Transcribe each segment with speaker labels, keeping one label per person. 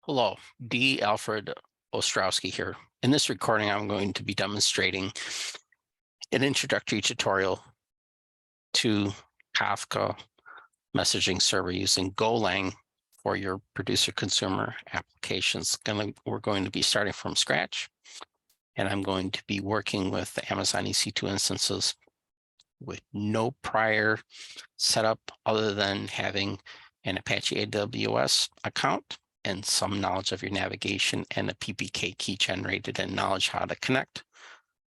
Speaker 1: Hello, D. Alfred Ostrowski here. In this recording, I'm going to be demonstrating an introductory tutorial to Kafka messaging server using Golang for your producer-consumer applications. We're going to be starting from scratch, and I'm going to be working with the Amazon EC2 instances with no prior setup other than having an Apache AWS account and some knowledge of your navigation and a PPK key generated and knowledge how to connect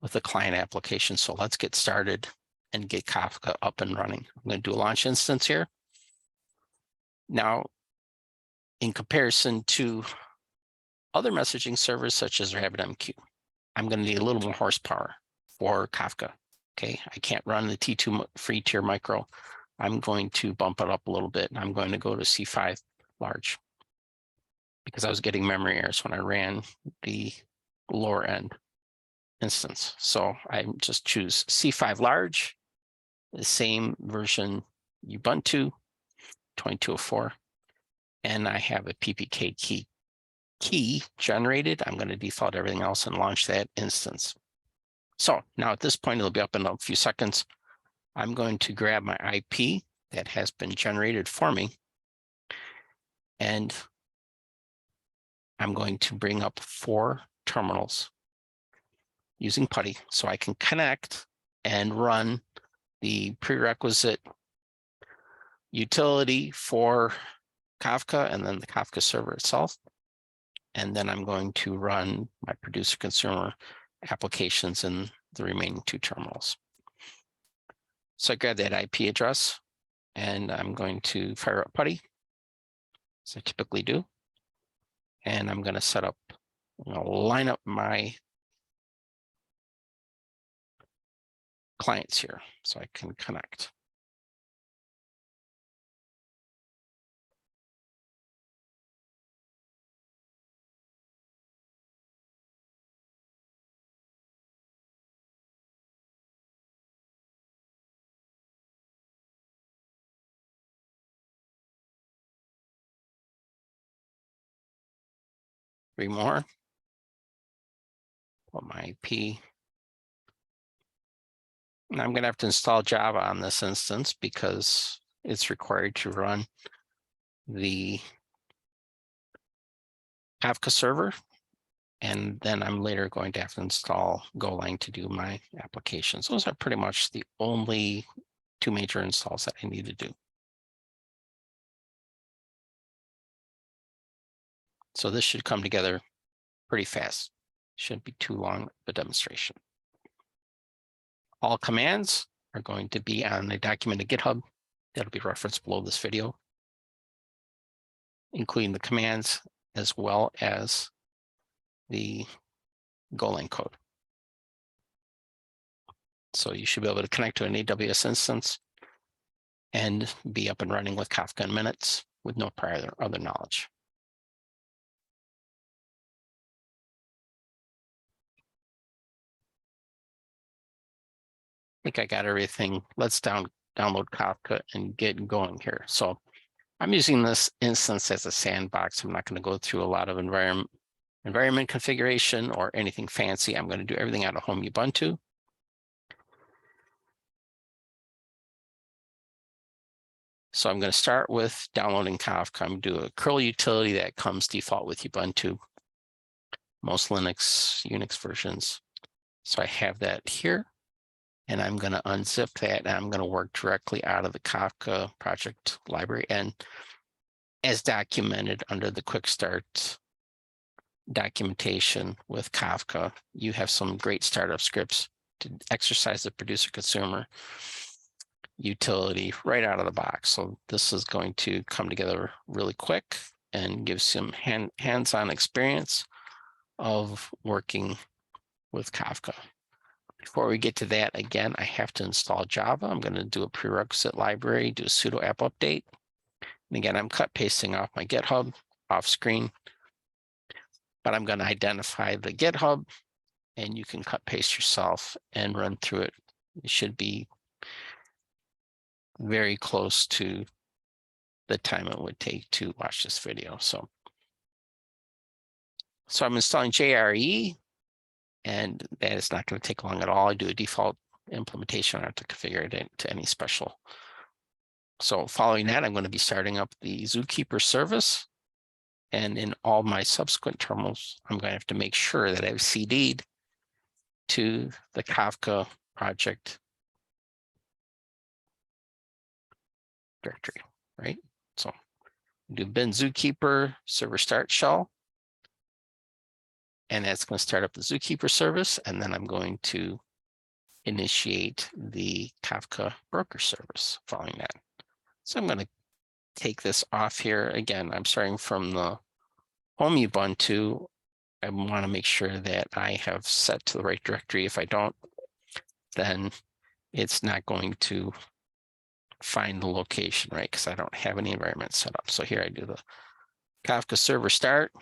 Speaker 1: with the client application. So let's get started and get Kafka up and running. I'm going to do a launch instance here. Now, in comparison to other messaging servers such as RabbitMQ, I'm going to need a little more horsepower for Kafka. Okay, I can't run the T2 free tier micro. I'm going to bump it up a little bit, and I'm going to go to C5 large because I was getting memory errors when I ran the lower end instance. So I just choose C5 large, the same version Ubuntu 2204, and I have a PPK key generated. I'm going to default everything else and launch that instance. So now at this point, it'll be up in a few seconds. I'm going to grab my IP that has been generated for me, and I'm going to bring up 4 terminals using PuTTY so I can connect and run the prerequisite utility for Kafka and then the Kafka server itself. And then I'm going to run my producer-consumer applications in the remaining 2 terminals. So I grab that IP address, and I'm going to fire up PuTTY, as I typically do. And I'm going to set up, line up my clients here so I can connect. Three more. Put my IP. And I'm going to have to install Java on this instance because it's required to run the Kafka server. And then I'm later going to have to install Golang to do my applications. Those are pretty much the only 2 major installs that I need to do. So this should come together pretty fast. Shouldn't be too long of a demonstration. All commands are going to be on the document at GitHub. That'll be referenced below this video, including the commands as well as the Golang code. So you should be able to connect to an AWS instance and be up and running with Kafka in minutes with no prior other knowledge. I think I got everything. Let's download Kafka and get going here. So I'm using this instance as a sandbox. I'm not going to go through a lot of environment configuration or anything fancy. I'm going to do everything out of home Ubuntu. So I'm going to start with downloading Kafka. I'm going to do a curl utility that comes default with Ubuntu, most Linux, Unix versions. So I have that here, and I'm going to unzip that, and I'm going to work directly out of the Kafka project library. And as documented under the quick start documentation with Kafka, you have some great startup scripts to exercise the producer-consumer utility right out of the box. So this is going to come together really quick and give some hands-on experience of working with Kafka. Before we get to that, again, I have to install Java. I'm going to do a prerequisite library, do a sudo app update. And again, I'm cut pasting off my GitHub off screen, but I'm going to identify the GitHub, and you can cut paste yourself and run through it. It should be very close to the time it would take to watch this video. So So I'm installing JRE, and that is not going to take long at all. I do a default implementation. I don't have to configure it into any special. So following that, I'm going to be starting up the Zookeeper service. And in all my subsequent terminals, I'm going to have to make sure that I've CD'd to the Kafka project directory, right? So do bin Zookeeper server start shell. And that's going to start up the Zookeeper service. And then I'm going to initiate the Kafka broker service following that. So I'm going to take this off here. Again, I'm starting from the home Ubuntu. I want to make sure that I have set to the right directory. If I don't, then it's not going to find the location, right? Because I don't have any environment set up. So here I do the Kafka server start,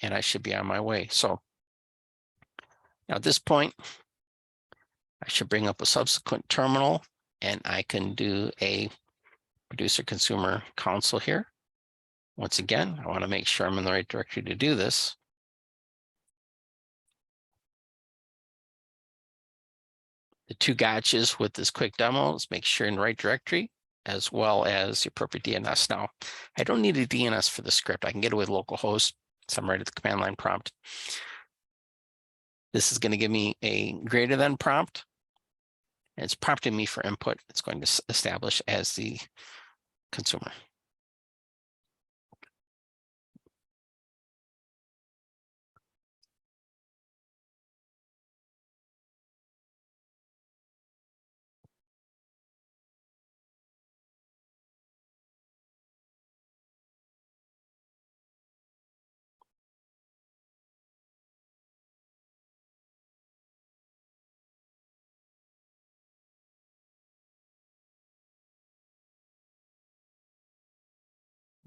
Speaker 1: and I should be on my way. So now at this point, I should bring up a subsequent terminal, and I can do a producer consumer console here. Once again, I want to make sure I'm in the right directory to do this. The two gotchas with this quick demo is make sure you're in the right directory, as well as the appropriate DNS. Now, I don't need a DNS for the script. I can get it with localhost, so I'm right at the command line prompt. This is going to give me a greater than prompt. And it's prompting me for input. It's going to establish as the consumer.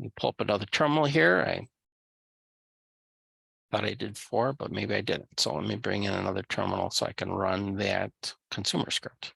Speaker 1: You pull up another terminal here. I thought I did 4, but maybe I didn't. So let me bring in another terminal so I can run that consumer script.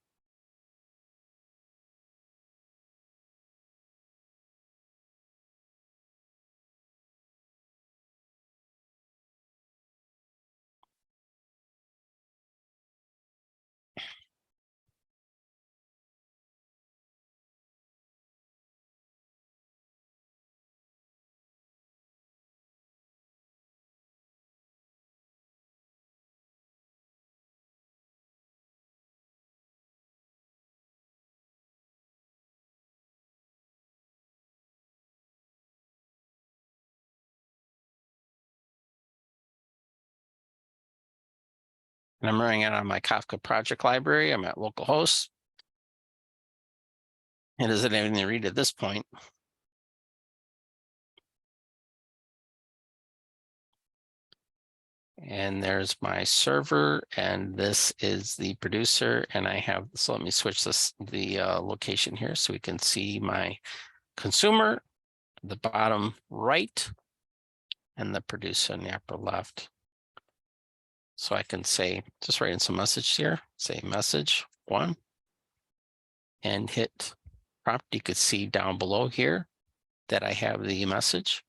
Speaker 1: And I'm running it on my Kafka project library. I'm at localhost. It doesn't have anything to read at this point. And there's my server, and this is the producer. And I have, so let me switch the location here so we can see my consumer, the bottom right, and the producer in the upper left. So I can say, just write in some message here, say message 1, and hit prompt. You could see down below here that I have the message.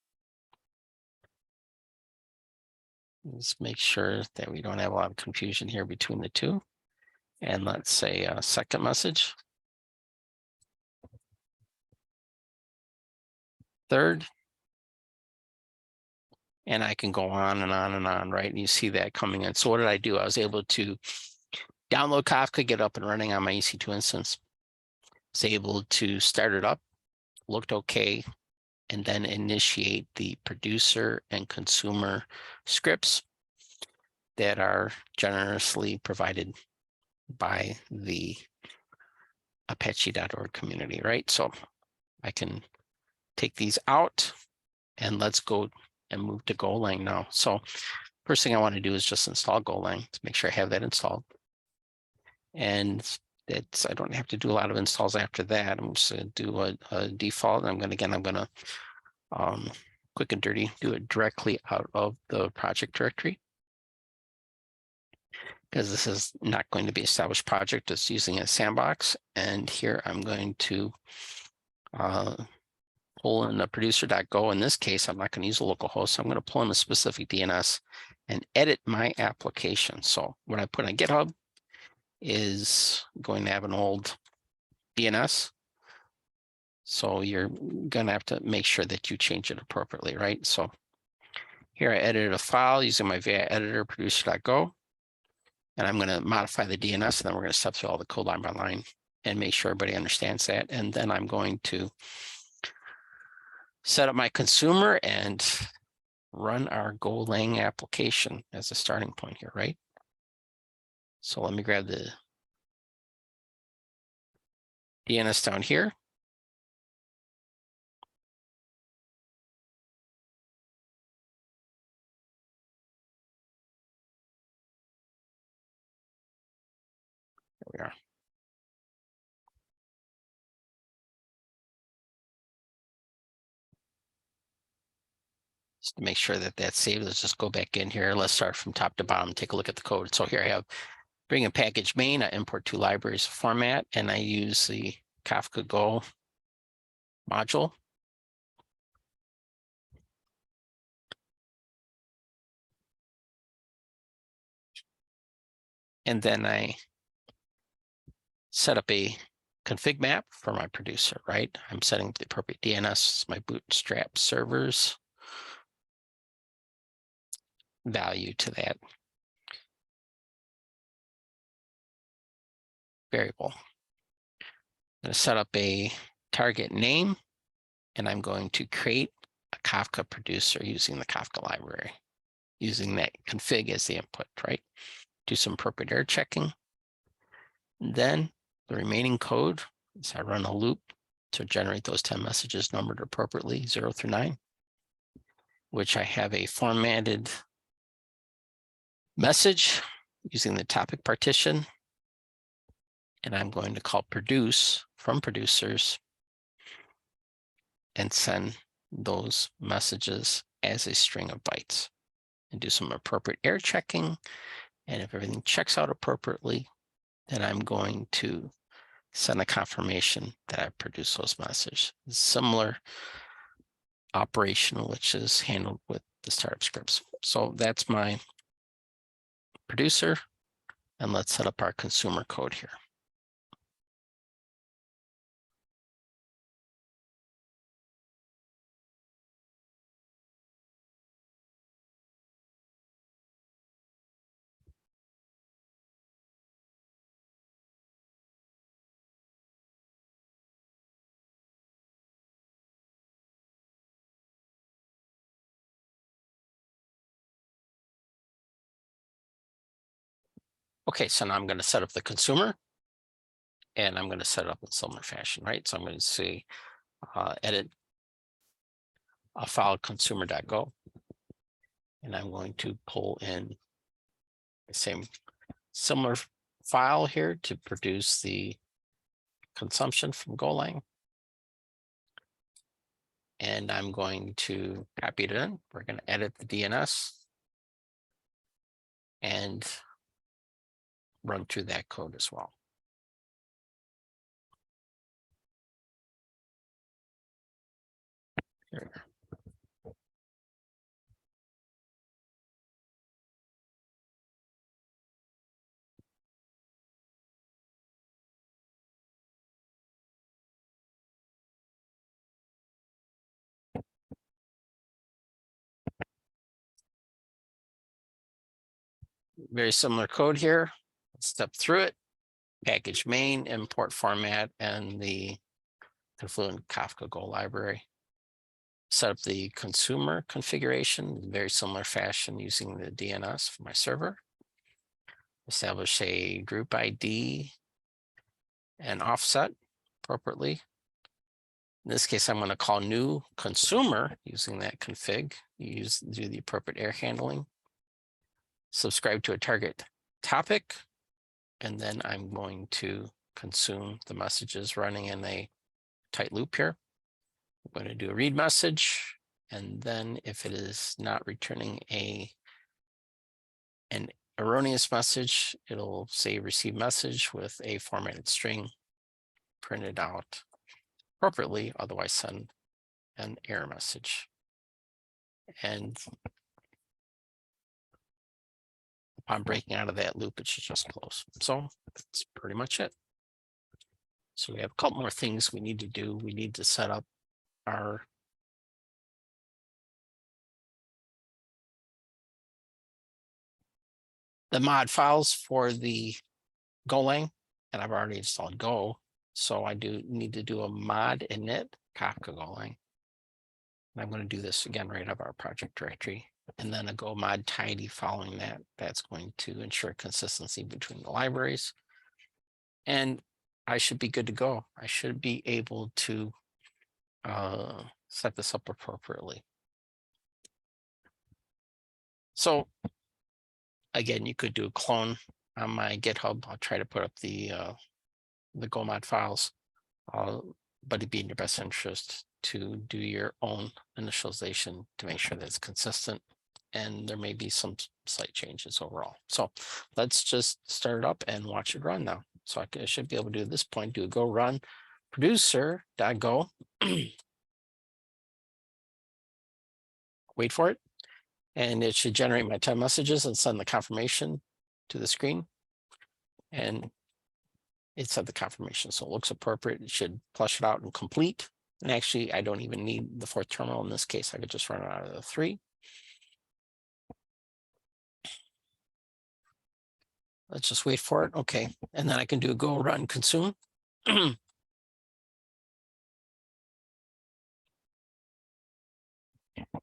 Speaker 1: Let's make sure that we don't have a lot of confusion here between the two. And let's say a second message. Third. And I can go on and on and on, right? And you see that coming in. So what did I do? I was able to download Kafka, get up and running on my EC2 instance. Was able to start it up, looked okay, and then initiate the producer and consumer scripts that are generously provided by the apache.org community, right? So I can take these out, and let's go and move to Golang now. So first thing I want to do is just install Golang to make sure I have that installed. And I don't have to do a lot of installs after that. I'm just going to do a default. I'm going to quick and dirty, do it directly out of the project directory, because this is not going to be established project. It's using a sandbox. And here I'm going to pull pull in the producer.go. In this case, I'm not going to use a local host. So I'm going to pull in a specific DNS and edit my application. So what I put on GitHub is going to have an old DNS. So you're going to have to make sure that you change it appropriately, right? So here I edited a file using my VI editor, producer.go. And I'm going to modify the DNS, and then we're going to step through all the code line by line and make sure everybody understands that. And then I'm going to set up my consumer and run our Golang application as a starting point here, right? So let me grab the DNS down here. There we are. Just to make sure that that's saved, let's just go back in here. Let's start from top to bottom, take a look at the code. So here I have bring a package main, I import 2 libraries format, and I use the Kafka Go module. And then I set up a config map for my producer, right? I'm setting the appropriate DNS, my bootstrap servers value to that variable. I'm going to set up a target name, and I'm going to create a Kafka producer using the Kafka library, using that config as the input, right? Do some appropriate error checking. And then the remaining code is I run a loop to generate those 10 messages numbered appropriately, 0 through 9, which I have a formatted message using the topic partition. And I'm going to call produce from producers and send those messages as a string of bytes and do some appropriate error checking. And if everything checks out appropriately, then I'm going to send a confirmation that I produced those messages. Similar operation, which is handled with the startup scripts. So that's my producer. And let's set up our consumer code here. Okay, so now I'm going to set up the consumer, and I'm going to set it up in similar fashion, right? So I'm going to say edit a file consumer.go, and I'm going to pull in the same similar file here to produce the consumption from Golang. And I'm going to copy it in. We're going to edit the DNS and run through that code as well. Here. Very similar code here. Let's step through it. Package main, import format, and the Confluent Kafka Go library. Set up the consumer configuration in very similar fashion using the DNS for my server. Establish a group ID and offset appropriately. In this case, I'm going to call new consumer using that config. Do the appropriate error handling. Subscribe to a target topic, and then I'm going to consume the messages running in a tight loop here. I'm going to do a read message, and then if it is not returning an erroneous message, it'll say receive message with a formatted string printed out appropriately, otherwise send an error message. And upon breaking out of that loop, it should just close. So that's pretty much it. So we have a couple more things we need to do. We need to set up the mod files for the Golang, and I've already installed Go. So I do need to do a mod init Kafka Golang. And I'm going to do this again right out of our project directory, and then a Go mod tidy following that. That's going to ensure consistency between the libraries. And I should be good to go. I should be able to set this up appropriately. So again, you could do a clone on my GitHub. I'll try to put up the Go mod files, but it'd be in your best interest to do your own initialization to make sure that it's consistent, and there may be some slight changes overall. So let's just start it up and watch it run now. So I should be able to, at this point, do a go run producer.go. Wait for it, and it should generate my 10 messages and send the confirmation to the screen. And it said the confirmation, so it looks appropriate. It should flush it out and complete. And actually, I don't even need the 4th terminal in this case. I could just run it out of the 3. Let's just wait for it. Okay, and then I can do a go run consume. And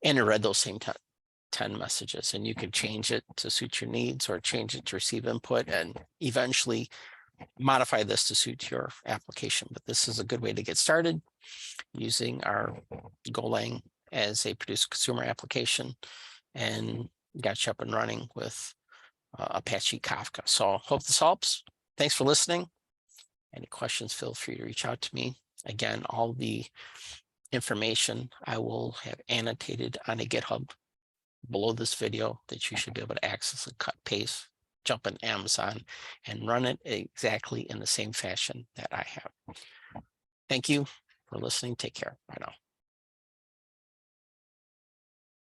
Speaker 1: it read those same 10 messages, and you can change it to suit your needs or change it to receive input and eventually modify this to suit your application. But this is a good way to get started using our Golang as a producer consumer application, and got you up and running with Apache Kafka. So hope this helps. Thanks for listening. Any questions, feel free to reach out to me. Again, all the information I will have annotated on a GitHub below this video that you should be able to access and cut, paste, jump in Amazon and run it exactly in the same fashion that I have. Thank you for listening. Take care. Bye now.